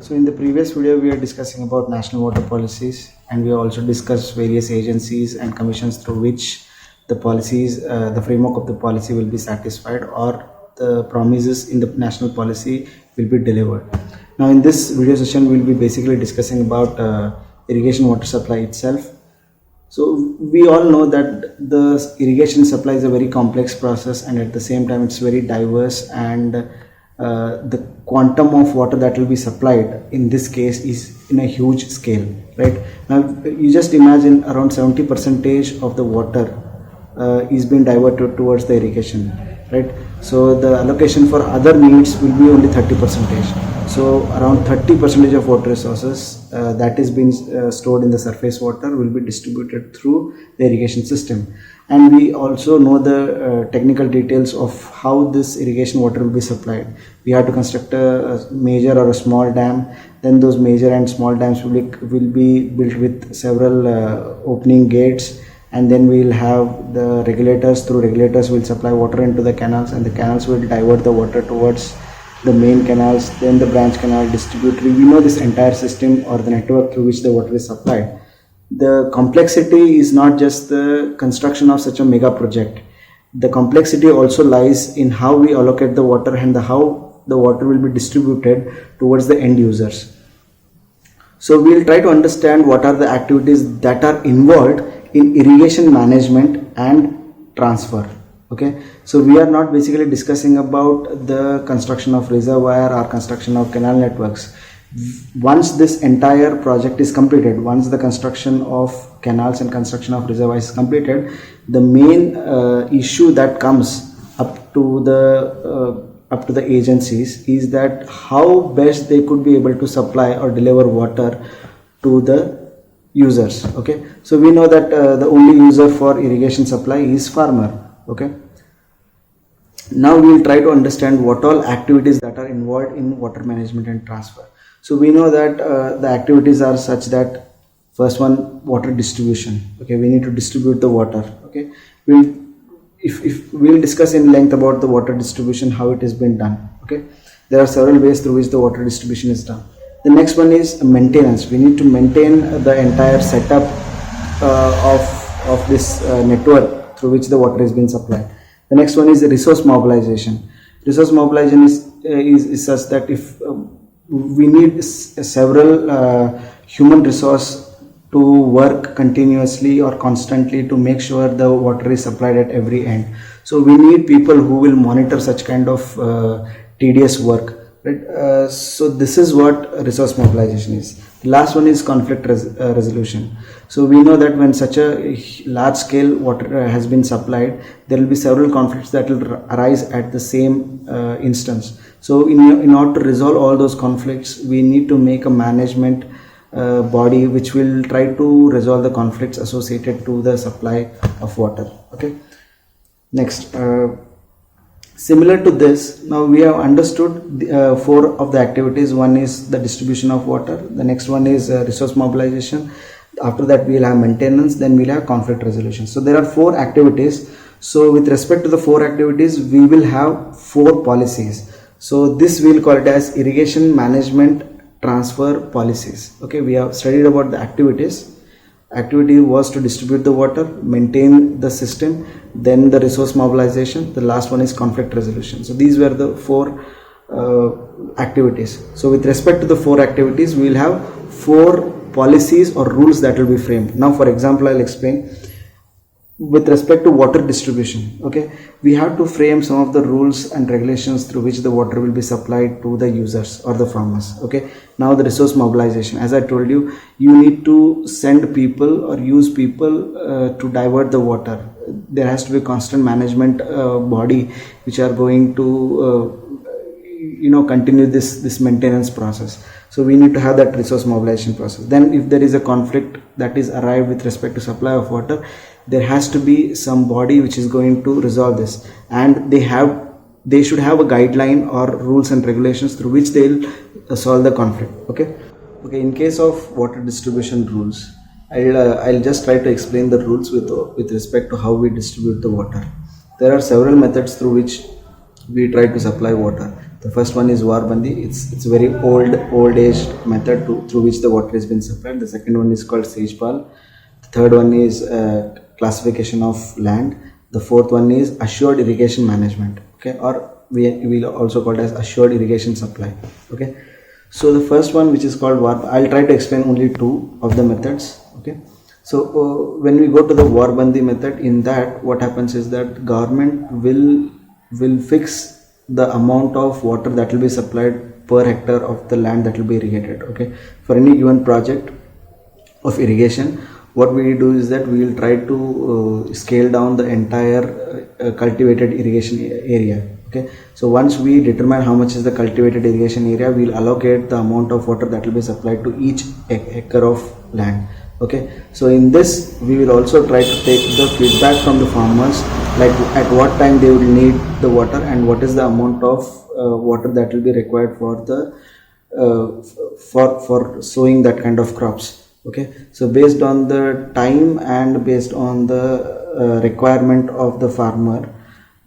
So in the previous video, we are discussing about national water policies, and we also discussed various agencies and commissions through which the policies, the framework of the policy will be satisfied, or the promises in the national policy will be delivered. Now in this video session, we will be basically discussing about irrigation water supply itself. So we all know that the irrigation supply is a very complex process, and at the same time it's very diverse, and the quantum of water that will be supplied in this case is in a huge scale, right? Now you just imagine around 70% of the water is being diverted towards the irrigation, right? So the allocation for other needs will be only 30%. So around 30% of water resources that is being stored in the surface water will be distributed through the irrigation system. And we also know the technical details of how this irrigation water will be supplied. We have to construct a major or a small dam. Then those major and small dams will be built with several opening gates, and then we will have the regulators. Through regulators will supply water into the canals, and the canals will divert the water towards the main canals, then the branch canal, distributary. We know this entire system or the network through which the water is supplied. The complexity is not just the construction of such a mega project. The complexity also lies in how we allocate the water and how the water will be distributed towards the end users. So we will try to understand what are the activities that are involved in irrigation management and transfer. Okay, so we are not basically discussing about the construction of reservoir or construction of canal networks. Once this entire project is completed, once the construction of canals and construction of reservoirs is completed, the main issue that comes up to the agencies is that how best they could be able to supply or deliver water to the users. Okay, so we know that the only user for irrigation supply is farmer. Okay, now we will try to understand what all activities that are involved in water management and transfer. So we know that the activities are such that first one, water distribution. Okay, we need to distribute the water. Okay, we'll discuss in length about the water distribution, how it has been done. Okay, there are several ways through which the water distribution is done. The next one is maintenance. We need to maintain the entire setup of this network through which the water is being supplied. The next one is resource mobilization. Resource mobilization is such that if we need several human resource to work continuously or constantly to make sure the water is supplied at every end. So we need people who will monitor such kind of tedious work. Right? So this is what resource mobilization is. The last one is conflict resolution. So we know that when such a large scale water has been supplied, there will be several conflicts that will arise at the same instance. So in order to resolve all those conflicts, we need to make a management body which will try to resolve the conflicts associated to the supply of water. Okay. Next. Similar to this, now we have understood four of the activities. One is the distribution of water. The next one is resource mobilization. After that, we will have maintenance. Then we will have conflict resolution. So there are four activities. So with respect to the four activities, we will have four policies. So this we will call it as irrigation management transfer policies. Okay, we have studied about the activities. Activity was to distribute the water, maintain the system, then the resource mobilization. The last one is conflict resolution. So these were the four activities. So with respect to the four activities, we will have four policies or rules that will be framed. Now for example, I'll explain. With respect to water distribution, okay, we have to frame some of the rules and regulations through which the water will be supplied to the users or the farmers. Okay, now the resource mobilization, as I told you, you need to send people or use people to divert the water. There has to be a constant management body which are going to continue this maintenance process. So we need to have that resource mobilization process. Then if there is a conflict that is arrived with respect to supply of water, there has to be some body which is going to resolve this, and they should have a guideline or rules and regulations through which they will solve the conflict. Okay, in case of water distribution rules, I'll just try to explain the rules with respect to how we distribute the water. There are several methods through which we try to supply water. The first one is Warbandi. It's a very old age method through which the water has been supplied. The second one is called Sejpal. The third one is classification of land. The fourth one is assured irrigation management. Okay, or we will also call it as assured irrigation supply. Okay, so the first one, which is called Warb, I'll try to explain only two of the methods. Okay, so when we go to the Warbandi method, in that what happens is that government will fix the amount of water that will be supplied per hectare of the land that will be irrigated. Okay, for any given project of irrigation, what we do is that we will try to scale down the entire cultivated irrigation area. Okay, so once we determine how much is the cultivated irrigation area, we will allocate the amount of water that will be supplied to each acre of land. Okay, so in this we will also try to take the feedback from the farmers, like at what time they will need the water and what is the amount of water that will be required for the for sowing that kind of crops. Okay, so based on the time and based on the requirement of the farmer,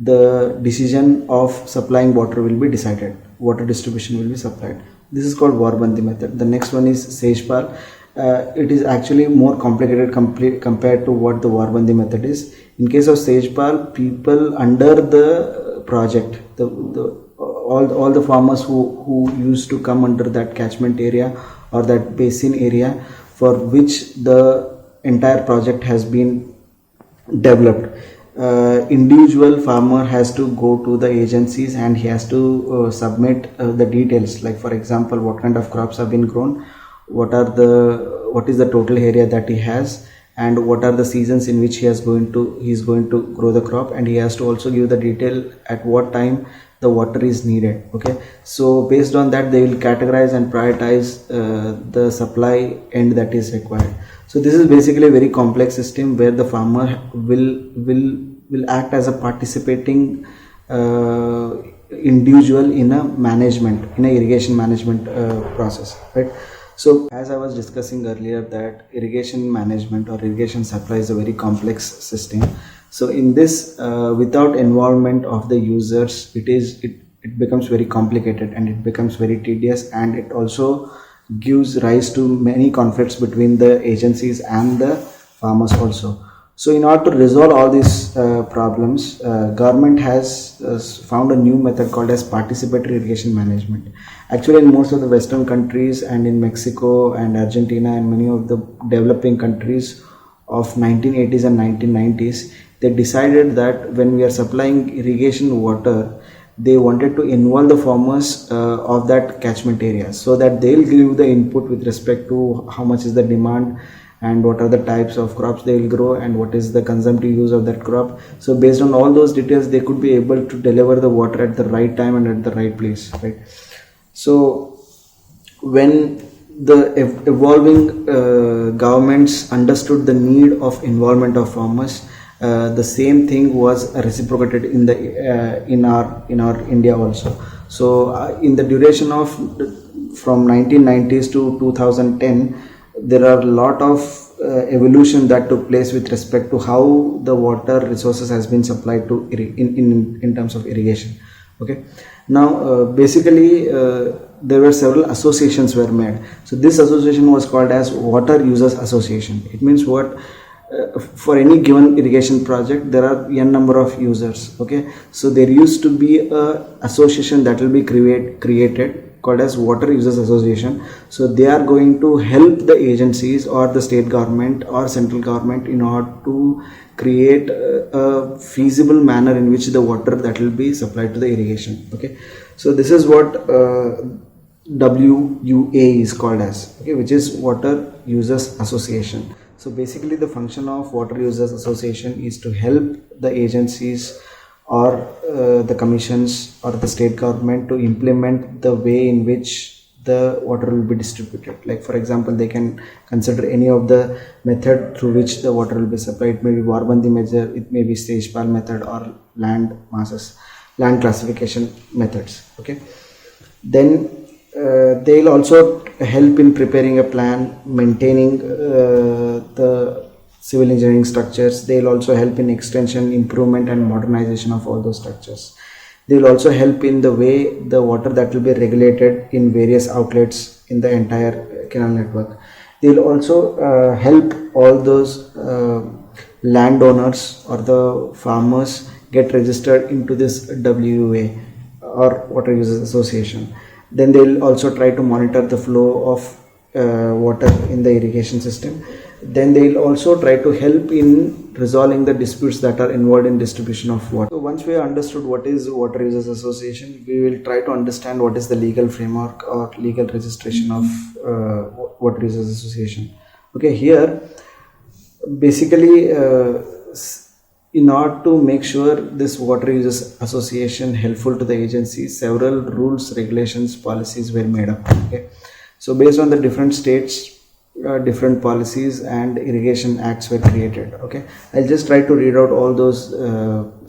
the decision of supplying water will be decided, water distribution will be supplied. This is called Warbandi method. The next one is Sejpal. It is actually more complicated compared to what the Warbandi method is. In case of Sejpal, people under the project, all the farmers who used to come under that catchment area or that basin area for which the entire project has been developed, individual farmer has to go to the agencies and he has to submit the details, like for example what kind of crops have been grown, what is the total area that he has, and what are the seasons in which he is going to grow the crop, and he has to also give the detail at what time the water is needed. Okay, so based on that they will categorize and prioritize the supply end that is required. So this is basically a very complex system where the farmer will act as a participating individual in a irrigation management process, right? So as I was discussing earlier, that irrigation management or irrigation supply is a very complex system. So in this, without involvement of the users, it becomes very complicated and it becomes very tedious, and it also gives rise to many conflicts between the agencies and the farmers also. So in order to resolve all these problems, government has found a new method called as participatory irrigation management. Actually, in most of the Western countries and in Mexico and Argentina and many of the developing countries of 1980s and 1990s, they decided that when we are supplying irrigation water, they wanted to involve the farmers of that catchment area, so that they'll give the input with respect to how much is the demand and what are the types of crops they will grow and what is the consumptive use of that crop. So based on all those details, they could be able to deliver the water at the right time and at the right place, right? So when the evolving governments understood the need of involvement of farmers, the same thing was reciprocated in our India also. So in the duration of from 1990s to 2010, there are a lot of evolution that took place with respect to how the water resources has been supplied to in terms of irrigation. Okay, now basically there were several associations were made. So this association was called as Water Users Association. It means what? For any given irrigation project there are n number of users. Okay, so there used to be a association that will be created called as Water Users Association. So they are going to help the agencies or the state government or central government in order to create a feasible manner in which the water that will be supplied to the irrigation. Okay, so this is what WUA is called as, okay, which is Water Users Association. So basically the function of Water Users Association is to help the agencies or the commissions or the state government to implement the way in which the water will be distributed. Like for example, they can consider any of the method through which the water will be supplied. It may be Warbandi method, it may be Sejpal method, or land classification methods. Okay, then they'll also help in preparing a plan, maintaining the civil engineering structures. They'll also help in extension, improvement and modernization of all those structures. They will also help in the way the water that will be regulated in various outlets in the entire canal network. They will also help all those landowners or the farmers get registered into this WUA or Water Users Association. Then they will also try to monitor the flow of water in the irrigation system. Then they will also try to help in resolving the disputes that are involved in distribution of water. So once we have understood what is Water Users Association, we will try to understand what is the legal framework or legal registration of Water Users Association. Okay, here basically in order to make sure this Water Users Association helpful to the agency, several rules, regulations, policies were made up. Okay, so based on the different states, different policies and irrigation acts were created. Okay, I'll just try to read out all those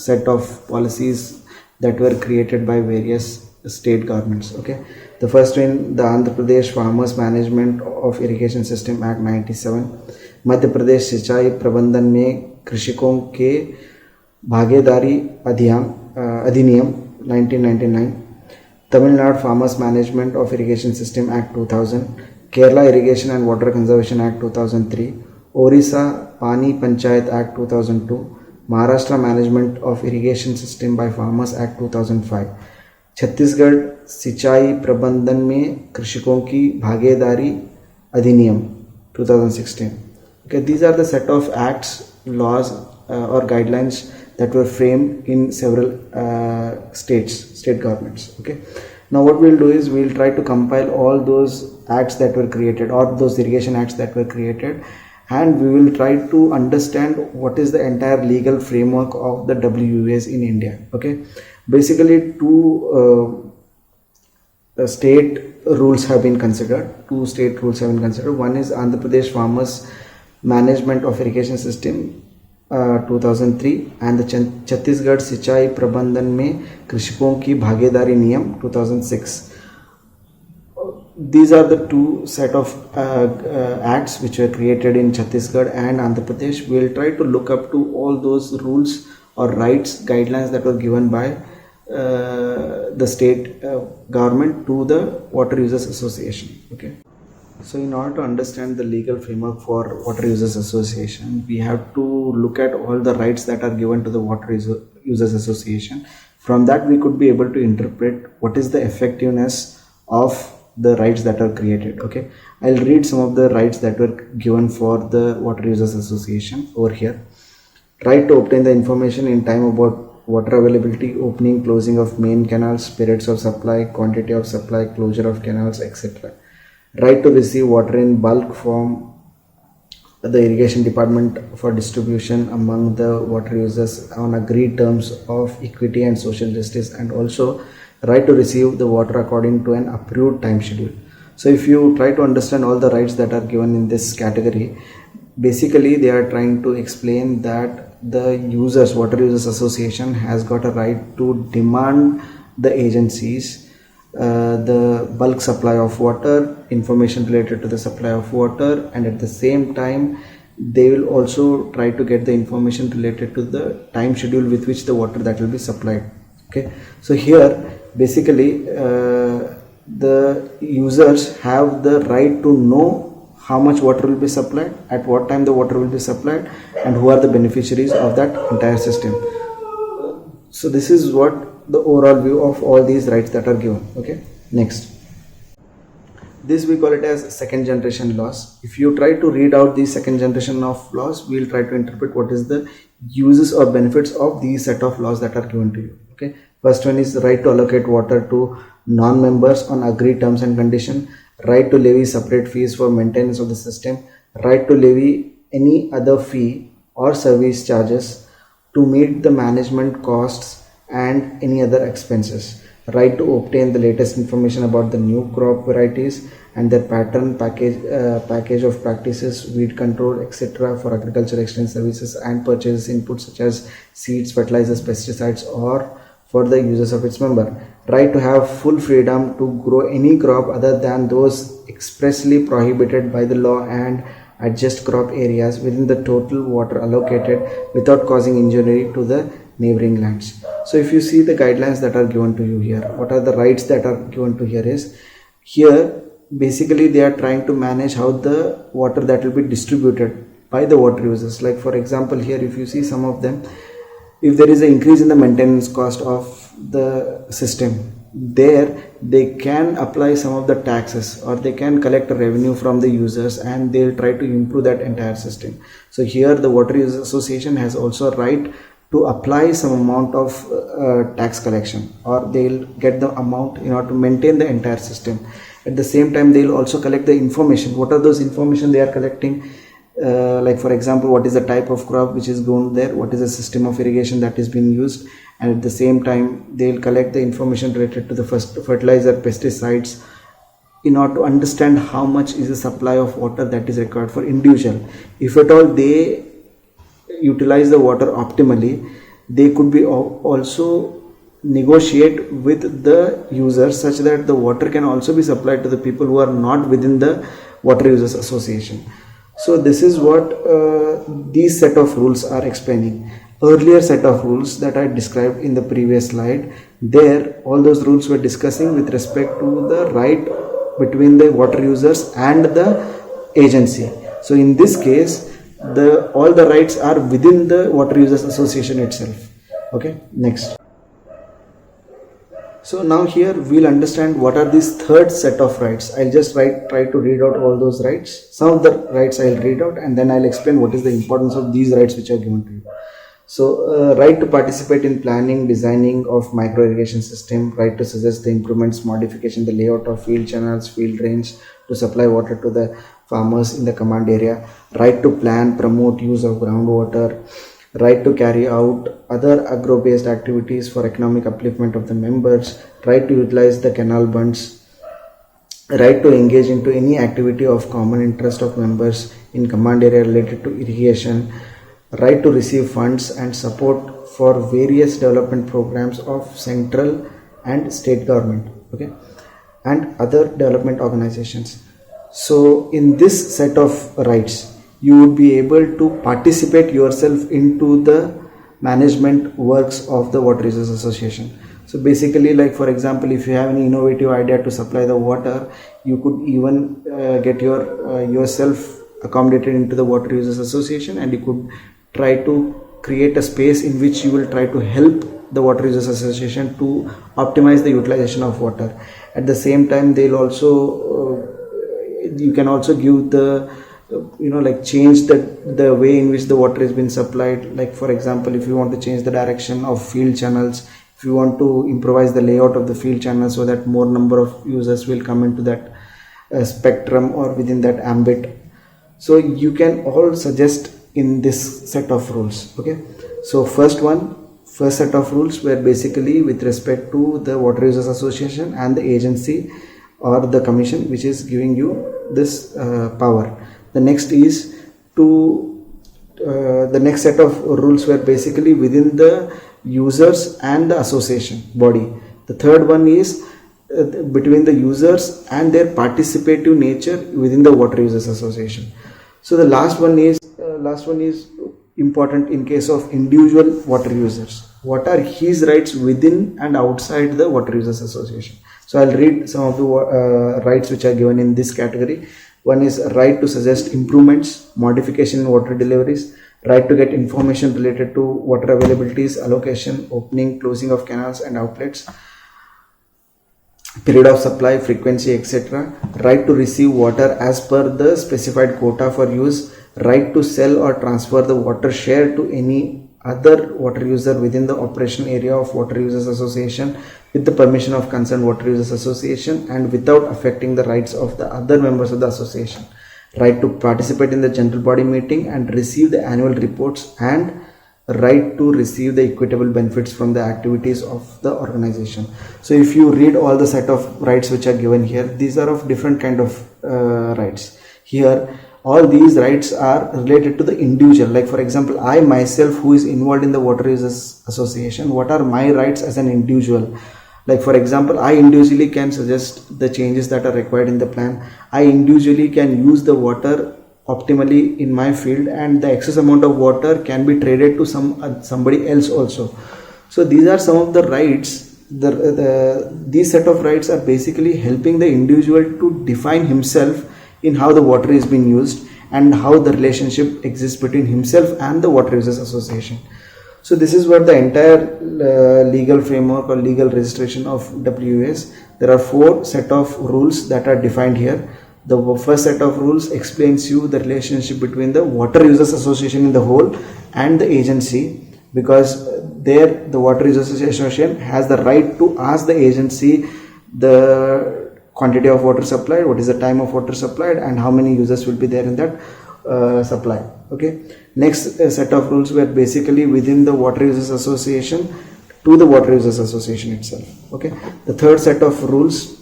set of policies that were created by various state governments. Okay, the first one, the Andhra Pradesh Farmers Management of Irrigation System Act 97, Madhya Pradesh सिंचाई प्रबंधन में कृषकों के भागीदारी अधिनियम 1999, Tamil Nadu farmers management of irrigation system act 2000, Kerala irrigation and water conservation act 2003, Odisha Pani Panchayat act 2002, Maharashtra management of irrigation system by farmers act 2005, Chhattisgarh सिंचाई प्रबंधन में कृषकों की भागीदारी अधिनियम 2016. Okay, these are the set of acts, laws or guidelines that were framed in several state governments. Okay, now what we'll do is we'll try to compile all those acts that were created or those irrigation acts that were created, and we will try to understand what is the entire legal framework of the WUAs in India. Okay, basically two state rules have been considered. Two state rules have been considered. One is Andhra Pradesh Farmers Management of Irrigation System 2003 and the Chhattisgarh सिंचाई प्रबंधन में कृषकों की भागीदारी नियम 2006. These are the two set of acts which were created in Chhattisgarh and Andhra Pradesh. We will try to look up to all those rules or rights, guidelines that were given by the state government to the Water Users Association. Okay. So in order to understand the legal framework for Water Users Association, we have to look at all the rights that are given to the Water Users Association. From that, we could be able to interpret what is the effectiveness of the rights that are created. Okay, I'll read some of the rights that were given for the Water Users Association over here. Right to obtain the information in time about water availability, opening, closing of main canals, periods of supply, quantity of supply, closure of canals, etc. Right to receive water in bulk from the irrigation department for distribution among the water users on agreed terms of equity and social justice, and also right to receive the water according to an approved time schedule. So if you try to understand all the rights that are given in this category, basically they are trying to explain that the users, Water Users Association has got a right to demand the agencies the bulk supply of water, information related to the supply of water, and at the same time they will also try to get the information related to the time schedule with which the water that will be supplied. Okay, so here basically the users have the right to know how much water will be supplied, at what time the water will be supplied, and who are the beneficiaries of that entire system. So this is what the overall view of all these rights that are given. Okay, next, this we call it as second generation laws. If you try to read out the second generation of laws, we will try to interpret what is the uses or benefits of these set of laws that are given to you. Okay, first one is the right to allocate water to non-members on agreed terms and condition, right to levy separate fees for maintenance of the system, right to levy any other fee or service charges to meet the management costs and any other expenses, right to obtain the latest information about the new crop varieties and their pattern, package of practices, weed control, etc. for agriculture exchange services, and purchases inputs such as seeds, fertilizers, pesticides, or for the users of its member, right to have full freedom to grow any crop other than those expressly prohibited by the law and adjust crop areas within the total water allocated without causing injury to the neighboring lands. So if you see the guidelines that are given to you here, what are the rights that are given to here is, here basically they are trying to manage how the water that will be distributed by the water users. Like for example, here if you see some of them, if there is an increase in the maintenance cost of the system, there they can apply some of the taxes, or they can collect a revenue from the users, and they'll try to improve that entire system. So here the water users association has also a right to apply some amount of tax collection, or they'll get the amount in order to maintain the entire system. At the same time, they'll also collect the information. What are those information they are collecting? Like for example, what is the type of crop which is grown there, what is the system of irrigation that is being used, and at the same time they'll collect the information related to the fertilizer, pesticides, in order to understand how much is the supply of water that is required for individual. If at all they utilize the water optimally, they could be also negotiate with the users such that the water can also be supplied to the people who are not within the water users association. So this is what these set of rules are explaining. Earlier set of rules that I described in the previous slide, there all those rules were discussing with respect to the right between the water users and the agency. So in this case, all the rights are within the water users association itself. Okay, next. So now here we'll understand what are these third set of rights. I'll just try to read out all those rights. Some of the rights I'll read out, and then I'll explain what is the importance of these rights which are given to you. So right to participate in planning, designing of micro irrigation system, right to suggest the improvements, modification, the layout of field channels, field drains to supply water to the farmers in the command area, right to plan, promote use of groundwater, right to carry out other agro-based activities for economic upliftment of the members, right to utilize the canal bunds, right to engage into any activity of common interest of members in command area related to irrigation, right to receive funds and support for various development programs of central and state government, okay, and other development organizations. So in this set of rights, you would be able to participate yourself into the management works of the water users association. So basically, like for example, if you have any innovative idea to supply the water, you could even get yourself accommodated into the water users association, and you could try to create a space in which you will try to help the water users association to optimize the utilization of water. At the same time, they'll also you can also give the like change the way in which the water has been supplied. Like for example, if you want to change the direction of field channels, if you want to improvise the layout of the field channels so that more number of users will come into that spectrum or within that ambit, so you can all suggest in this set of rules. Okay, so first set of rules were basically with respect to the water users association and the agency or the commission which is giving you this power. The next is the next set of rules were basically within the users and the association body. The third one is between the users and their participative nature within the water users association. So the last one is important in case of individual water users. What are his rights within and outside the water users association? So I'll read some of the rights which are given in this category. One is right to suggest improvements, modification in water deliveries, right to get information related to water availabilities, allocation, opening, closing of canals and outlets, period of supply, frequency, etc. Right to receive water as per the specified quota for use, right to sell or transfer the water share to any other water user within the operational area of water users association with the permission of concerned water users association and without affecting the rights of the other members of the association, right to participate in the general body meeting and receive the annual reports, and right to receive the equitable benefits from the activities of the organization. So if you read all the set of rights which are given here, these are of different kind of rights. Here all these rights are related to the individual. Like for example, I myself who is involved in the water users association, what are my rights as an individual? Like for example, I individually can suggest the changes that are required in the plan. I individually can use the water optimally in my field, and the excess amount of water can be traded to somebody else also. So these are some of the rights. These set of rights are basically helping the individual to define himself in how the water is being used and how the relationship exists between himself and the Water Users Association. So this is what the entire legal framework or legal registration of WUS. There are 4 set of rules that are defined here. The first set of rules explains you the relationship between the Water Users Association in the whole and the agency, because there the Water Users Association has the right to ask the agency the quantity of water supplied, what is the time of water supplied, and how many users will be there in that supply. Okay. Next set of rules were basically within the Water Users Association to the Water Users Association itself. Okay. The third set of rules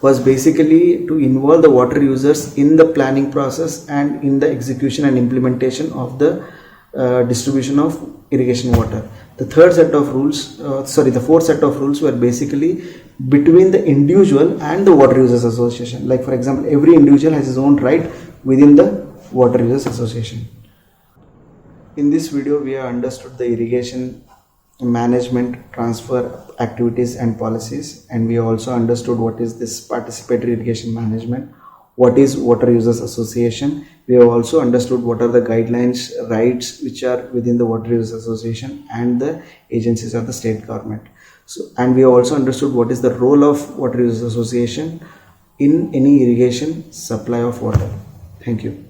was basically to involve the water users in the planning process and in the execution and implementation of the distribution of irrigation water. The fourth set of rules were basically between the individual and the Water Users Association. Like for example, every individual has his own right within the Water Users Association. In this video, we have understood the irrigation management, transfer activities and policies, and we also understood what is this participatory irrigation management, what is Water Users Association. We have also understood what are the guidelines, rights which are within the Water Users Association and the agencies of the state government. So, and we have also understood what is the role of Water Users Association in any irrigation supply of water. Thank you.